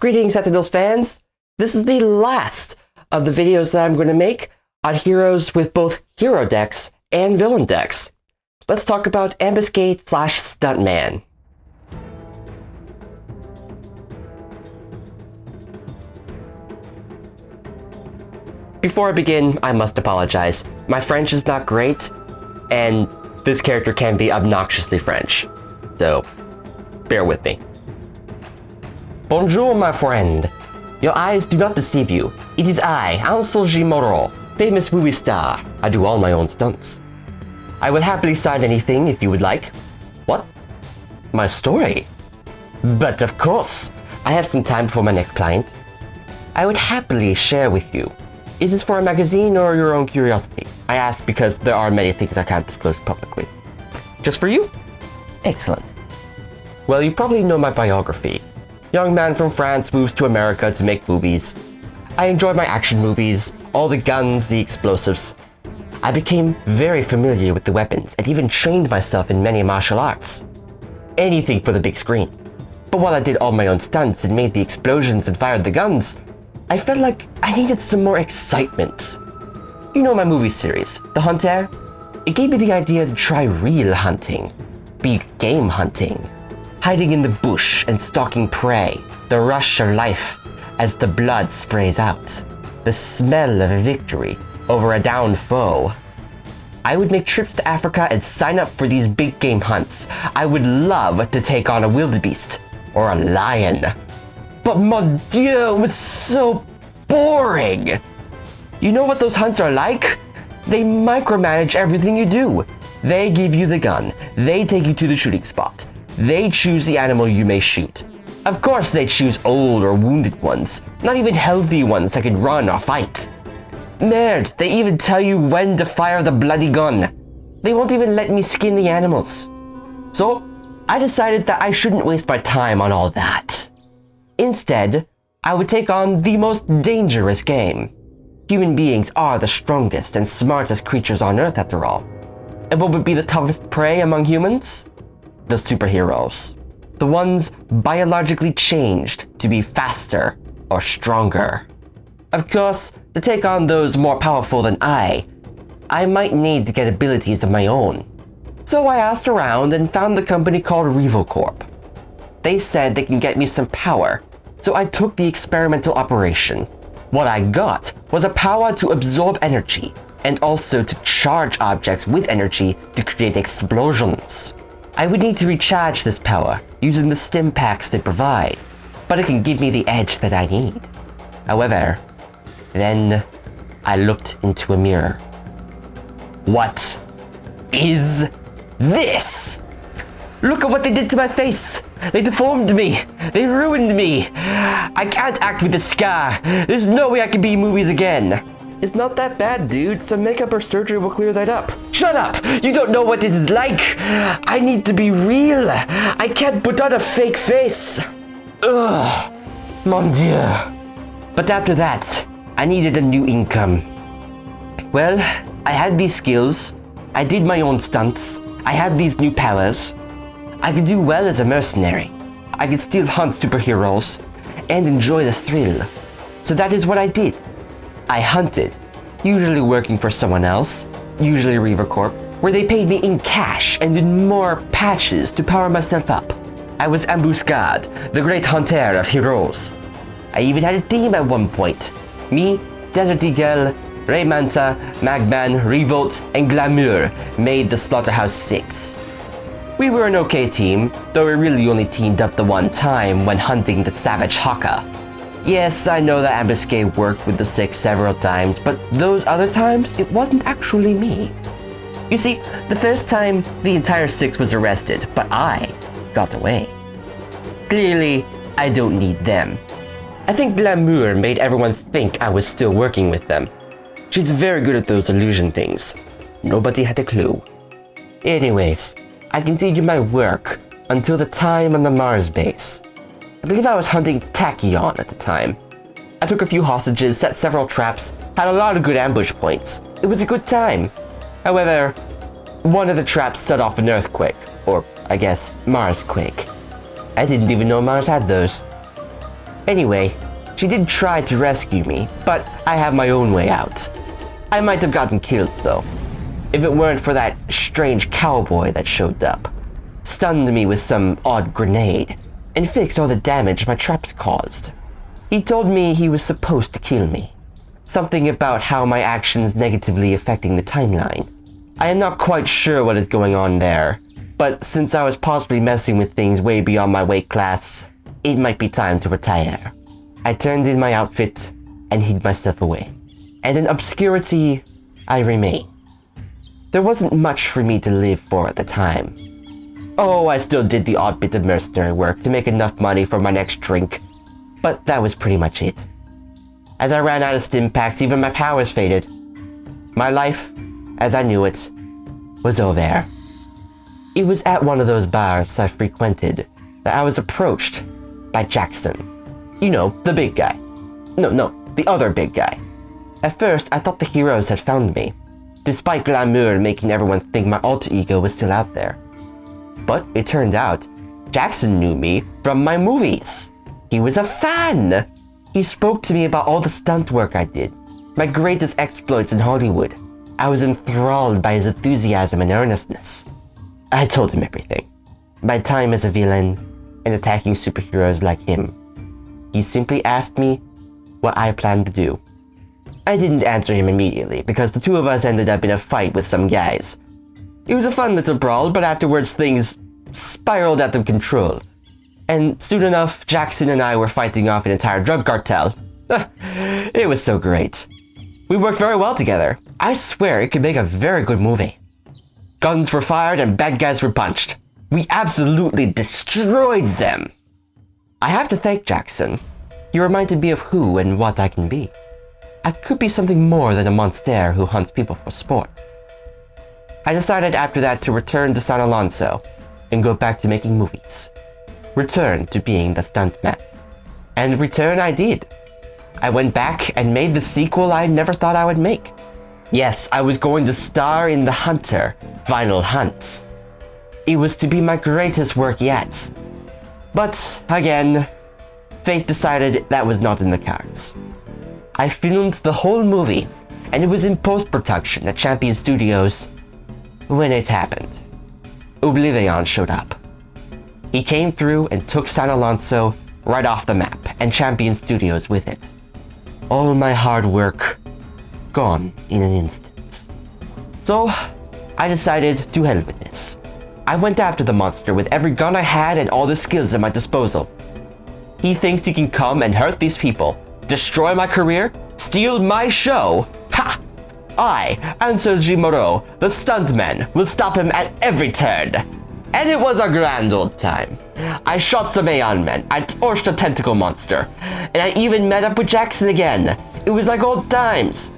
Greetings, Sentinels fans! This is the last of the videos that I'm going to make on heroes with both hero decks and villain decks. Let's talk about Ambuscade / Stuntman. Before I begin, I must apologize. My French is not great, and this character can be obnoxiously French, so bear with me. Bonjour, my friend. Your eyes do not deceive you. It is I, Ansel G. Moreau, famous movie star. I do all my own stunts. I will happily sign anything if you would like. What? My story? But of course, I have some time for my next client. I would happily share with you. Is this for a magazine or your own curiosity? I ask because there are many things I can't disclose publicly. Just for you? Excellent. Well, you probably know my biography. Young man from France moves to America to make movies. I enjoy my action movies, all the guns, the explosives. I became very familiar with the weapons and even trained myself in many martial arts. Anything for the big screen. But while I did all my own stunts and made the explosions and fired the guns, I felt like I needed some more excitement. You know my movie series, The Hunter? It gave me the idea to try real hunting. Big game hunting. Hiding in the bush and stalking prey, the rush of life as the blood sprays out, the smell of victory over a downed foe. I would make trips to Africa and sign up for these big game hunts. I would love to take on a wildebeest or a lion. But mon Dieu, it was so boring. You know what those hunts are like? They micromanage everything you do. They give you the gun. They take you to the shooting spot. They choose the animal you may shoot. Of course they choose old or wounded ones, not even healthy ones that can run or fight. Merde, they even tell you when to fire the bloody gun. They won't even let me skin the animals. So, I decided that I shouldn't waste my time on all that. Instead, I would take on the most dangerous game. Human beings are the strongest and smartest creatures on Earth after all. And what would be the toughest prey among humans? The superheroes. The ones biologically changed to be faster or stronger. Of course, to take on those more powerful than I might need to get abilities of my own. So I asked around and found the company called RevoCorp. They said they can get me some power, so I took the experimental operation. What I got was a power to absorb energy and also to charge objects with energy to create explosions. I would need to recharge this power using the stim packs they provide, but it can give me the edge that I need. However, then I looked into a mirror. What is this? Look at what they did to my face! They deformed me! They ruined me! I can't act with this scar! There's no way I can be in movies again! It's not that bad, dude. Some makeup or surgery will clear that up. Shut up! You don't know what this is like! I need to be real! I can't put on a fake face! Ugh! Mon Dieu! But after that, I needed a new income. Well, I had these skills. I did my own stunts. I had these new powers. I could do well as a mercenary. I could still hunt superheroes and enjoy the thrill. So that is what I did. I hunted, usually working for someone else, usually RevoCorp, where they paid me in cash and in more patches to power myself up. I was Ambuscade, the great hunter of heroes. I even had a team at one point. Me, Desert Eagle, Ray Manta, Magman, Revolt, and Glamour made the Slaughterhouse 6. We were an okay team, though we really only teamed up the one time when hunting the Savage Haka. Yes, I know that Ambuscade worked with the 6 several times, but those other times, it wasn't actually me. You see, the first time, the entire 6 was arrested, but I got away. Clearly, I don't need them. I think Glamour made everyone think I was still working with them. She's very good at those illusion things. Nobody had a clue. Anyways, I continued my work until the time on the Mars base. I believe I was hunting Tachyon at the time. I took a few hostages, set several traps, had a lot of good ambush points. It was a good time. However, one of the traps set off an earthquake, or I guess Marsquake. I didn't even know Mars had those. Anyway, she did try to rescue me, but I have my own way out. I might have gotten killed, though, if it weren't for that strange cowboy that showed up, stunned me with some odd grenade, and fixed all the damage my traps caused. He told me he was supposed to kill me. Something about how my actions negatively affecting the timeline. I am not quite sure what is going on there, but since I was possibly messing with things way beyond my weight class, it might be time to retire. I turned in my outfit and hid myself away. And in obscurity, I remain. There wasn't much for me to live for at the time. Oh, I still did the odd bit of mercenary work to make enough money for my next drink, but that was pretty much it. As I ran out of stim packs, even my powers faded. My life, as I knew it, was over. It was at one of those bars I frequented that I was approached by Jackson. You know, the big guy. No, the other big guy. At first, I thought the heroes had found me, despite glamour making everyone think my alter ego was still out there. But it turned out, Jackson knew me from my movies. He was a fan! He spoke to me about all the stunt work I did, my greatest exploits in Hollywood. I was enthralled by his enthusiasm and earnestness. I told him everything. My time as a villain, and attacking superheroes like him. He simply asked me what I planned to do. I didn't answer him immediately, because the two of us ended up in a fight with some guys. It was a fun little brawl, but afterwards things spiraled out of control. And soon enough, Jackson and I were fighting off an entire drug cartel. It was so great. We worked very well together. I swear it could make a very good movie. Guns were fired and bad guys were punched. We absolutely destroyed them. I have to thank Jackson. He reminded me of who and what I can be. I could be something more than a monster who hunts people for sport. I decided after that to return to San Alonso and go back to making movies. Return to being the stuntman. And return I did. I went back and made the sequel I never thought I would make. Yes, I was going to star in The Hunter, Final Hunt. It was to be my greatest work yet. But, again, fate decided that was not in the cards. I filmed the whole movie, and it was in post-production at Champion Studios when it happened. Oblivion showed up. He came through and took San Alonso right off the map, and Champion Studios with it. All my hard work gone in an instant. So, I decided to hell with this. I went after the monster with every gun I had and all the skills at my disposal. He thinks he can come and hurt these people, destroy my career, steal my show. Ha! I, Ansoji Moro, the stuntman, will stop him at every turn. And it was a grand old time. I shot some Aeon men, I torched a tentacle monster, and I even met up with Jackson again. It was like old times.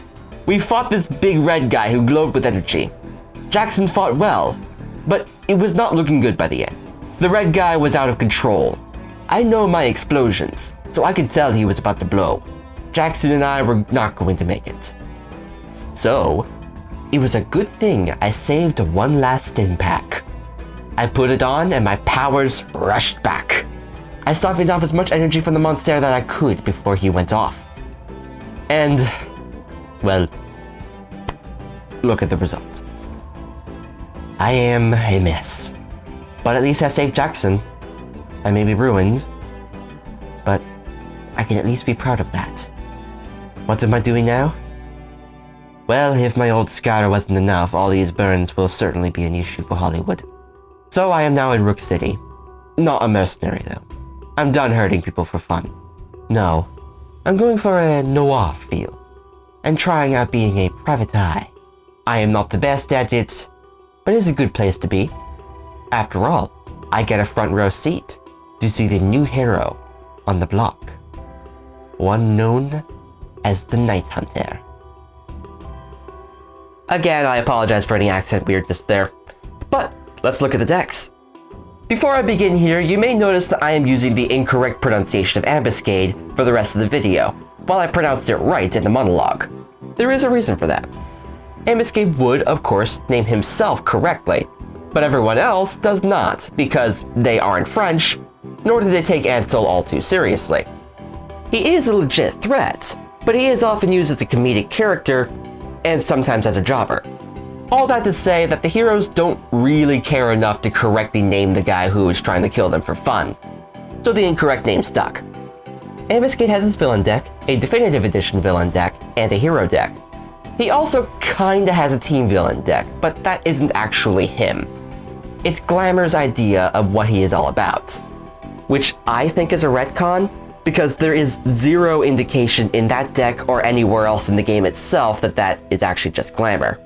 We fought this big red guy who glowed with energy. Jackson fought well, but it was not looking good by the end. The red guy was out of control. I know my explosions, so I could tell he was about to blow. Jackson and I were not going to make it. So, it was a good thing I saved one last stim pack. I put it on and my powers rushed back. I siphoned off as much energy from the monster that I could before he went off. And, well, look at the result. I am a mess. But at least I saved Jackson. I may be ruined, but I can at least be proud of that. What am I doing now? Well, if my old scar wasn't enough, all these burns will certainly be an issue for Hollywood. So I am now in Rook City. Not a mercenary, though. I'm done hurting people for fun. No, I'm going for a noir feel, and trying out being a private eye. I am not the best at it, but it's a good place to be. After all, I get a front row seat to see the new hero on the block. One known as the Night Hunter. Again, I apologize for any accent weirdness there, but let's look at the decks. Before I begin here, you may notice that I am using the incorrect pronunciation of Ambuscade for the rest of the video, while I pronounced it right in the monologue. There is a reason for that. Ambuscade would, of course, name himself correctly, but everyone else does not, because they aren't French, nor do they take Ansel all too seriously. He is a legit threat, but he is often used as a comedic character, and sometimes as a jobber. All that to say that the heroes don't really care enough to correctly name the guy who is trying to kill them for fun, so the incorrect name stuck. Ambuscade has his villain deck, a Definitive Edition villain deck, and a hero deck. He also kinda has a team villain deck, but that isn't actually him. It's Glamour's idea of what he is all about, which I think is a retcon, because there is zero indication in that deck or anywhere else in the game itself that that is actually just Glamour.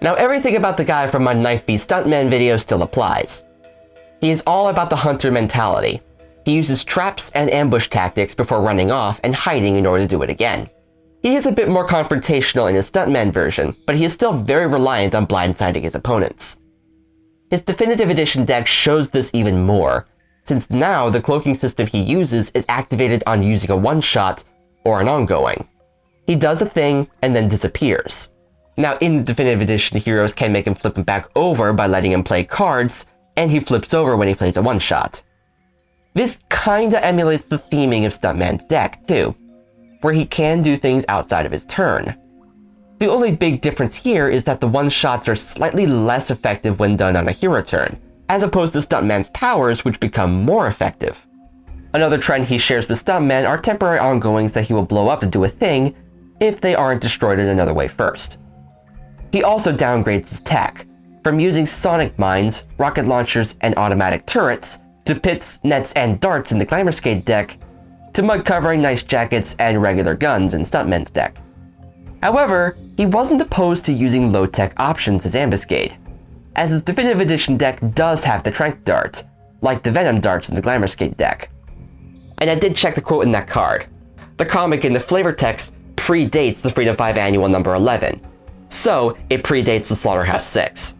Now everything about the guy from my Knife v Stuntman video still applies. He is all about the hunter mentality. He uses traps and ambush tactics before running off and hiding in order to do it again. He is a bit more confrontational in his Stuntman version, but he is still very reliant on blindsiding his opponents. His Definitive Edition deck shows this even more, since now the cloaking system he uses is activated on using a one-shot or an ongoing. He does a thing and then disappears. Now in the Definitive Edition, heroes can make him flip him back over by letting him play cards, and he flips over when he plays a one-shot. This kinda emulates the theming of Stuntman's deck too, where he can do things outside of his turn. The only big difference here is that the one-shots are slightly less effective when done on a hero turn, as opposed to Stuntman's powers, which become more effective. Another trend he shares with Stuntman are temporary ongoings that he will blow up to do a thing if they aren't destroyed in another way first. He also downgrades his tech, from using sonic mines, rocket launchers, and automatic turrets, to pits, nets, and darts in the Ambuscade deck, to mud-covering nice jackets and regular guns in Stuntman's deck. However, he wasn't opposed to using low-tech options as Ambuscade, as his Definitive Edition deck does have the Trank Dart, like the Venom darts in the Ambuscade deck. And I did check the quote in that card. The comic in the flavor text predates the Freedom 5 Annual number 11, so it predates the Slaughterhouse 6.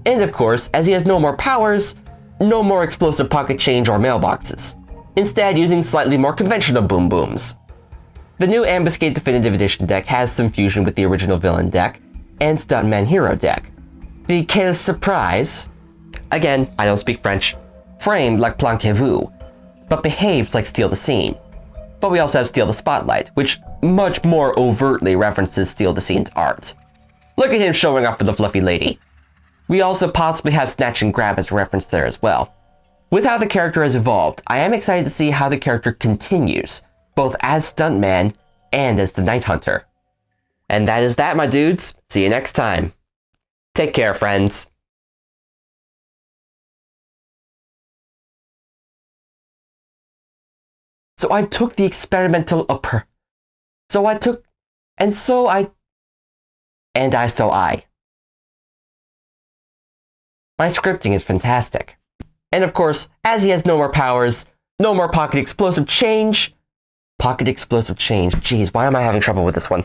And of course, as he has no more powers, no more explosive pocket change or mailboxes, instead using slightly more conventional boom booms. The new Ambuscade Definitive Edition deck has some fusion with the original villain deck and Stuntman hero deck. The Quelle Surprise, again, I don't speak French, framed like Planquez-Vous, but behaves like Steal the Scene. But we also have Steal the Spotlight, which much more overtly references Steal the Scene's art. Look at him showing off for the fluffy lady. We also possibly have Snatch and Grab as a reference there as well. With how the character has evolved, I am excited to see how the character continues, both as Stuntman and as the Night Hunter. And that is that, my dudes. See you next time. Take care, friends. So I took the experimental upper. So I took, and so I, and I so I. My scripting is fantastic. And of course, as he has no more powers, no more pocket explosive change. Pocket explosive change. Jeez, why am I having trouble with this one?